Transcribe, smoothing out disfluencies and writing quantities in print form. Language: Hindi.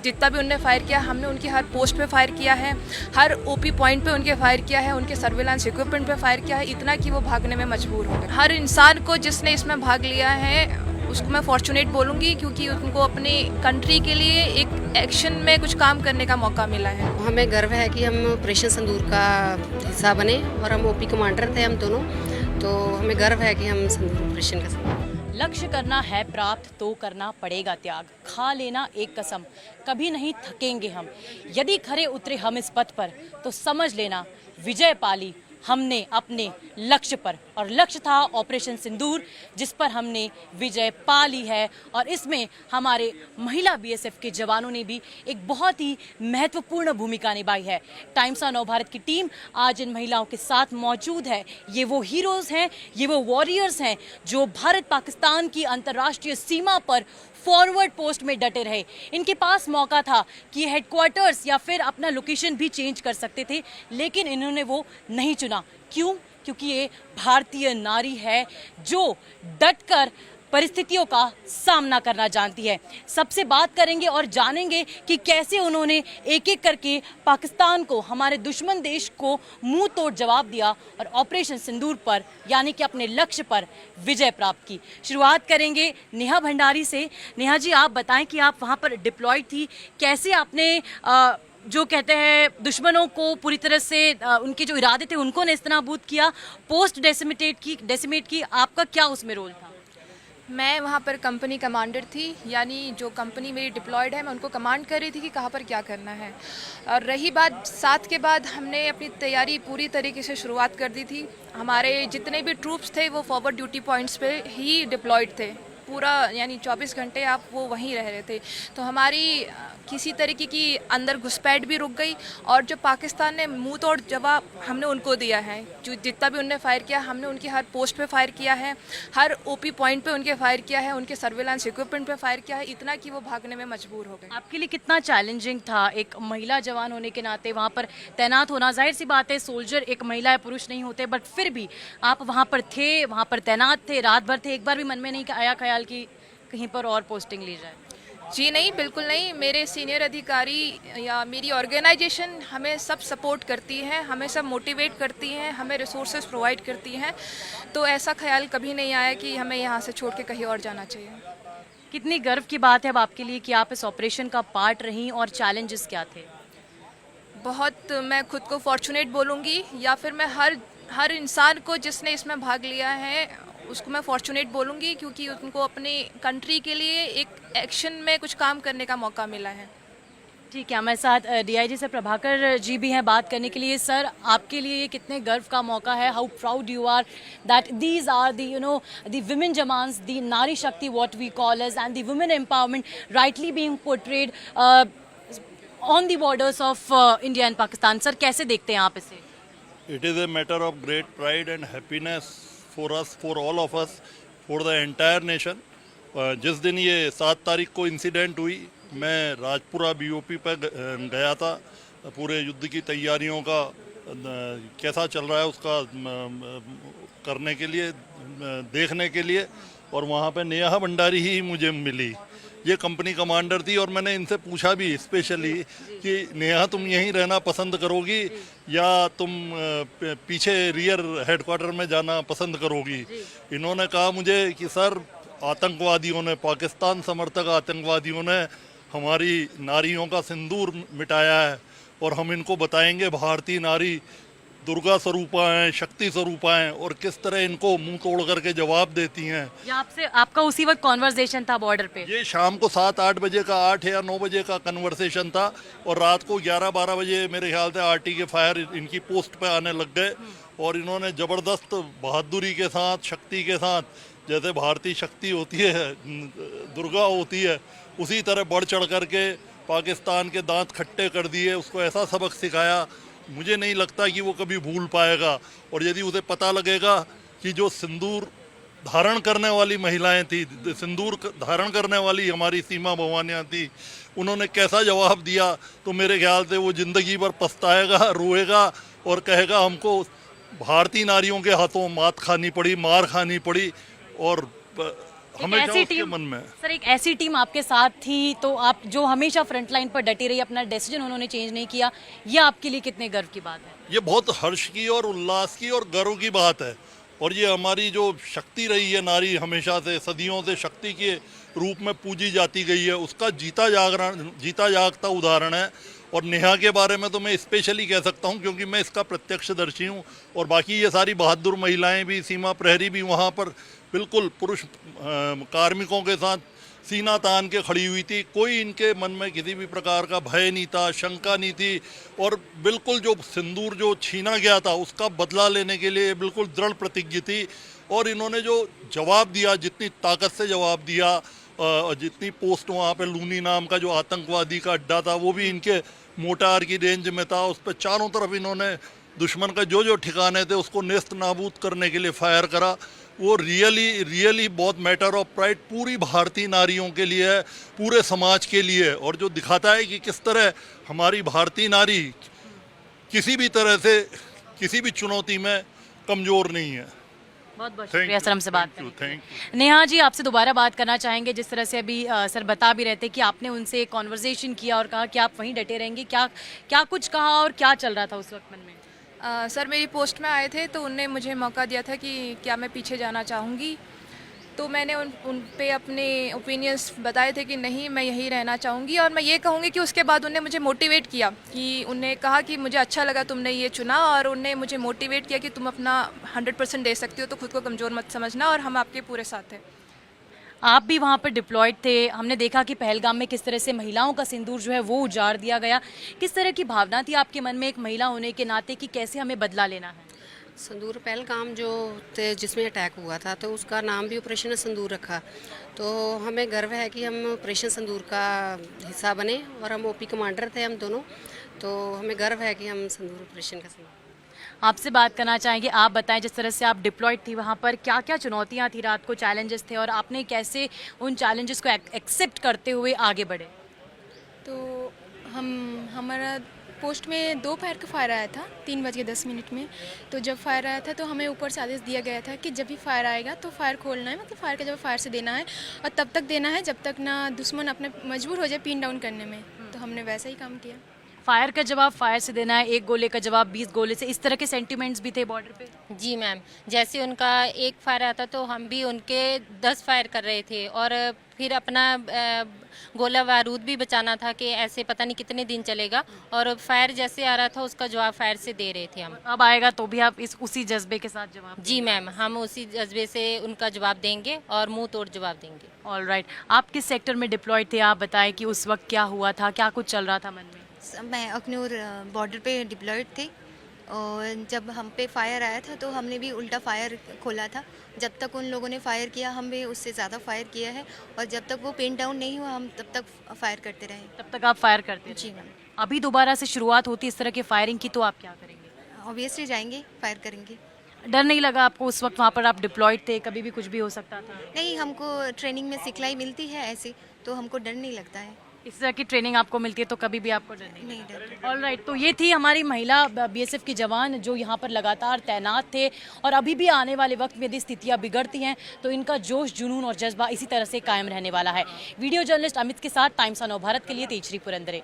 जितना भी उनने फायर किया, हमने उनकी हर पोस्ट पे फायर किया है, हर ओपी पॉइंट पे उनके फायर किया है, उनके सर्विलांस इक्विपमेंट पे फायर किया है, इतना कि वो भागने में मजबूर हो गए। हर इंसान को जिसने इसमें भाग लिया है उसको मैं फॉर्चुनेट बोलूँगी, क्योंकि उनको अपनी कंट्री के लिए एक एक्शन में कुछ काम करने का मौका मिला है। हमें गर्व है कि हम ऑपरेशन सिंदूर का हिस्सा बने और हम ओपी कमांडर थे हम दोनों, तो हमें गर्व है कि हम सिंदूर ऑपरेशन का। लक्ष्य करना है प्राप्त तो करना पड़ेगा त्याग, खा लेना एक कसम, कभी नहीं थकेंगे हम। यदि खरे उतरे हम इस पथ पर तो समझ लेना विजय पाली हमने अपने लक्ष्य पर। और लक्ष्य था ऑपरेशन सिंदूर, जिस पर हमने विजय पा ली है। और इसमें हमारे महिला बीएसएफ के जवानों ने भी एक बहुत ही महत्वपूर्ण भूमिका निभाई है। टाइम्स ऑफ नव भारत की टीम आज इन महिलाओं के साथ मौजूद है। ये वो हीरोज़ हैं, ये वो वॉरियर्स हैं जो भारत पाकिस्तान की अंतर्राष्ट्रीय सीमा पर फॉरवर्ड पोस्ट में डटे रहे। इनके पास मौका था कि हेडक्वार्टर्स या फिर अपना लोकेशन भी चेंज कर सकते थे, लेकिन इन्होंने वो नहीं चुना। क्यों? क्योंकि ये भारतीय नारी है जो डटकर परिस्थितियों का सामना करना जानती है। सबसे बात करेंगे और जानेंगे कि कैसे उन्होंने एक एक करके पाकिस्तान को, हमारे दुश्मन देश को मुंह तोड़ जवाब दिया और ऑपरेशन सिंदूर पर यानी कि अपने लक्ष्य पर विजय प्राप्त की। शुरुआत करेंगे नेहा भंडारी से। नेहा जी, आप बताएं कि आप वहां पर डिप्लॉयड थी, कैसे आपने जो कहते हैं दुश्मनों को पूरी तरह से उनके जो इरादे थे उनको नेस्तनाबूद किया, पोस्ट डेसिमेट की, आपका क्या उसमें रोल था? मैं वहाँ पर कंपनी कमांडर थी, यानी जो कंपनी मेरी डिप्लॉयड है मैं उनको कमांड कर रही थी कि कहाँ पर क्या करना है। और रही बात 7 के बाद, हमने अपनी तैयारी पूरी तरीके से शुरुआत कर दी थी। हमारे जितने भी ट्रूप्स थे वो फॉरवर्ड ड्यूटी पॉइंट्स पे ही डिप्लॉयड थे, पूरा यानी 24 घंटे आप वो वहीं रह रहे थे। तो हमारी किसी तरीके की अंदर घुसपैठ भी रुक गई और जो पाकिस्तान ने मुंह तोड़ जवाब हमने उनको दिया है। जो जितना भी उनने फायर किया, हमने उनकी हर पोस्ट पे फायर किया है, हर ओपी पॉइंट पे उनके फायर किया है, उनके सर्विलांस इक्विपमेंट पे फायर किया है, इतना कि वो भागने में मजबूर हो गए। आपके लिए कितना चैलेंजिंग था एक महिला जवान होने के नाते वहाँ पर तैनात होना? जाहिर सी बात है सोल्जर एक महिला या पुरुष नहीं होते, बट फिर भी आप वहाँ पर थे, वहाँ पर तैनात थे, रात भर थे। एक बार भी मन में नहीं आया ख्याल कि कहीं पर और पोस्टिंग ली जाए? जी नहीं, बिल्कुल नहीं। मेरे सीनियर अधिकारी या मेरी ऑर्गेनाइजेशन हमें सब सपोर्ट करती है, हमें सब मोटिवेट करती हैं, हमें रिसोर्सेज प्रोवाइड करती हैं, तो ऐसा ख्याल कभी नहीं आया कि हमें यहाँ से छोड़ के कहीं और जाना चाहिए। कितनी गर्व की बात है अब आपके लिए कि आप इस ऑपरेशन का पार्ट रहीं, और चैलेंजेस क्या थे? बहुत, मैं खुद को फॉर्चुनेट बोलूँगी, या फिर मैं हर इंसान को जिसने इसमें भाग लिया है उसको मैं फॉर्चुनेट बोलूँगी, क्योंकि उनको अपनी कंट्री के लिए एक एक्शन में कुछ काम करने का मौका मिला है। ठीक है, हमारे साथ डीआईजी से प्रभाकर जी भी हैं बात करने के लिए। सर, आपके लिए ये कितने गर्व का मौका है? How proud you are that these are the women जमान्स, the nari shakti what we call as, and the women empowerment rightly being portrayed on the borders of India and Pakistan. Sir, कैसे देखते हैं आप इसे? It is a matter of great pride and happiness for us, for all of us, for the entire nation. जिस दिन ये 7 तारीख को इंसिडेंट हुई, मैं राजपुरा बीओपी पर गया था पूरे युद्ध की तैयारियों का कैसा चल रहा है उसका करने के लिए, देखने के लिए, और वहाँ पे नेहा भंडारी ही मुझे मिली। ये कंपनी कमांडर थी और मैंने इनसे पूछा भी स्पेशली कि नेहा तुम यहीं रहना पसंद करोगी या तुम पीछे रियर हेडक्वार्टर में जाना पसंद करोगी। इन्होंने कहा मुझे कि सर, आतंकवादियों ने, पाकिस्तान समर्थक आतंकवादियों ने हमारी नारियों का सिंदूर मिटाया है और हम इनको बताएंगे भारतीय नारी दुर्गा स्वरूपा हैं, शक्ति स्वरूपा हैं, और किस तरह इनको मुंह तोड़ करके जवाब देती हैं। ये आपसे आपका उसी वक्त कॉन्वर्सेशन था बॉर्डर पे? ये शाम को 7-8 बजे का, 8 या 9 बजे का कन्वर्सेशन था, और रात को 11-12 बजे मेरे ख्याल से आरटी के फायर इनकी पोस्ट पे आने लग गए और इन्होंने ज़बरदस्त बहादुरी के साथ, शक्ति के साथ, जैसे भारतीय शक्ति होती है, दुर्गा होती है, उसी तरह बढ़ चढ़ करके पाकिस्तान के दांत खट्टे कर दिए, उसको ऐसा सबक सिखाया मुझे नहीं लगता कि वो कभी भूल पाएगा। और यदि उसे पता लगेगा कि जो सिंदूर धारण करने वाली महिलाएं थी, सिंदूर धारण करने वाली हमारी सीमा भवानियाँ थी, उन्होंने कैसा जवाब दिया, तो मेरे ख्याल से वो ज़िंदगी भर पछताएगा, रोएगा और कहेगा हमको भारतीय नारियों के हाथों मार खानी पड़ी, और हमेशा ऐसी उसके टीम मन में। सर, एक ऐसी टीम आपके साथ थी तो आप जो हमेशा फ्रंट लाइन पर डटी रही, अपना डिसीजन उन्होंने चेंज नहीं किया, ये आपके लिए कितने गर्व की बात है? ये बहुत हर्ष की और उल्लास की और गर्व की बात है। और ये हमारी जो शक्ति रही है, नारी हमेशा से सदियों से शक्ति के रूप में पूजी जाती गई है, उसका जीता जागता उदाहरण है। और नेहा के बारे में तो मैं स्पेशली कह सकता हूँ क्योंकि मैं इसका प्रत्यक्षदर्शी हूँ। और बाकी ये सारी बहादुर महिलाएं भी, सीमा प्रहरी भी वहाँ पर बिल्कुल पुरुष कार्मिकों के साथ सीना तान के खड़ी हुई थी। कोई इनके मन में किसी भी प्रकार का भय नहीं था, शंका नहीं थी। और बिल्कुल जो सिंदूर जो छीना गया था उसका बदला लेने के लिए बिल्कुल दृढ़ प्रतिज्ञ थी। और इन्होंने जो जवाब दिया, जितनी ताकत से जवाब दिया, जितनी पोस्ट वहाँ पे लूनी नाम का जो आतंकवादी का अड्डा था वो भी इनके मोटार की रेंज में था, उस पर चारों तरफ इन्होंने दुश्मन का जो ठिकाने थे उसको नेस्त नाबूद करने के लिए फायर करा। वो रियली बहुत मैटर ऑफ प्राइड पूरी भारतीय नारियों के लिए है, पूरे समाज के लिए है। और जो दिखाता है कि किस तरह हमारी भारतीय नारी किसी भी तरह से किसी भी चुनौती में कमज़ोर नहीं है। बहुत बहुत शुक्रिया सर हमसे बात करने के लिए। Thank you. नेहा जी, आपसे दोबारा बात करना चाहेंगे। जिस तरह से अभी सर बता भी रहे थे कि आपने उनसे कॉन्वर्जेशन किया और कहा कि आप वहीं डटे रहेंगे, क्या कुछ कहा और क्या चल रहा था उस वक्त मन में? सर मेरी पोस्ट में आए थे तो उनने मुझे मौका दिया था कि क्या मैं पीछे जाना चाहूँगी। तो मैंने उन पे अपने ओपिनियंस बताए थे कि नहीं, मैं यहीं रहना चाहूँगी। और मैं ये कहूँगी कि उसके बाद उन्हें मुझे मोटिवेट किया, कि उन्हें कहा कि मुझे अच्छा लगा तुमने ये चुना, और उन्हें मुझे मोटिवेट किया कि तुम अपना 100% दे सकती हो, तो खुद को कमज़ोर मत समझना और हम आपके पूरे साथ हैं। आप भी वहाँ पर डिप्लॉयड थे, हमने देखा कि पहलगाम में किस तरह से महिलाओं का सिंदूर जो है वो उजाड़ दिया गया। किस तरह की भावना थी आपके मन में एक महिला होने के नाते कि कैसे हमें बदला लेना है? संदूर पहलगाम जो जिसमें अटैक हुआ था तो उसका नाम भी ऑपरेशन संदूर रखा। तो हमें गर्व है कि हम ऑपरेशन संदूर का हिस्सा बने और हम ओपी कमांडर थे हम दोनों। तो हमें गर्व है कि हम संदूर ऑपरेशन का आपसे बात करना चाहेंगे। आप बताएं, जिस तरह से आप डिप्लॉयड थी वहाँ पर क्या क्या चुनौतियाँ थी, रात को चैलेंजेस थे और आपने कैसे उन चैलेंजेस को एक्सेप्ट करते हुए आगे बढ़े? तो हमारा पोस्ट में 2 फायर का फायर आया था 3:10 में। तो जब फायर आया था तो हमें ऊपर से आदेश दिया गया था कि जब भी फायर आएगा तो फायर खोलना है, मतलब फायर का जब फायर से देना है और तब तक देना है जब तक ना दुश्मन अपने मजबूर हो जाए पिन डाउन करने में। तो हमने वैसा ही काम किया। फायर का जवाब फायर से देना है, 1 गोले का जवाब 20 गोले से, इस तरह के सेंटिमेंट्स भी थे बॉर्डर पे? जी मैम, जैसे उनका 1 फायर आता तो हम भी उनके 10 फायर कर रहे थे और फिर अपना गोला बारूद भी बचाना था कि ऐसे पता नहीं कितने दिन चलेगा। और फायर जैसे आ रहा था उसका जवाब फायर से दे रहे थे हम। अब आएगा तो भी आप उसी जज्बे के साथ जवाब? जी मैम, हम उसी जज्बे से उनका जवाब देंगे और मुंह तोड़ जवाब देंगे। All right. आप किस सेक्टर में डिप्लॉयड थे? आप बताएं कि उस वक्त क्या हुआ था, क्या कुछ चल रहा था मन में? मैं अखनूर बॉर्डर पे डिप्लॉयड थी और जब हम पे फायर आया था तो हमने भी उल्टा फायर खोला था। जब तक उन लोगों ने फायर किया हम भी उससे ज़्यादा फायर किया है और जब तक वो पिन डाउन नहीं हुआ हम तब तक फायर करते रहे। तब तक आप फायर करते जी रहे? मैम। अभी दोबारा से शुरुआत होती इस तरह के फायरिंग की तो आप क्या करेंगे? ऑब्वियसली जाएंगे, फायर करेंगे। डर नहीं लगा आपको उस वक्त? वहाँ पर आप डिप्लॉयड थे, कभी भी कुछ भी हो सकता था। नहीं, हमको ट्रेनिंग में सिखलाई मिलती है ऐसे, तो हमको डर नहीं लगता है। इस तरह की ट्रेनिंग आपको मिलती है तो कभी भी आपको डर नहीं? नहीं डर। All right. तो ये थी हमारी महिला बीएसएफ की जवान जो यहाँ पर लगातार तैनात थे और अभी भी आने वाले वक्त में यदि स्थितियाँ बिगड़ती हैं तो इनका जोश, जुनून और जज्बा इसी तरह से कायम रहने वाला है। वीडियो जर्नलिस्ट अमित के साथ टाइम्स ऑफ नव भारत के लिए तेजश्री पुरंदरे।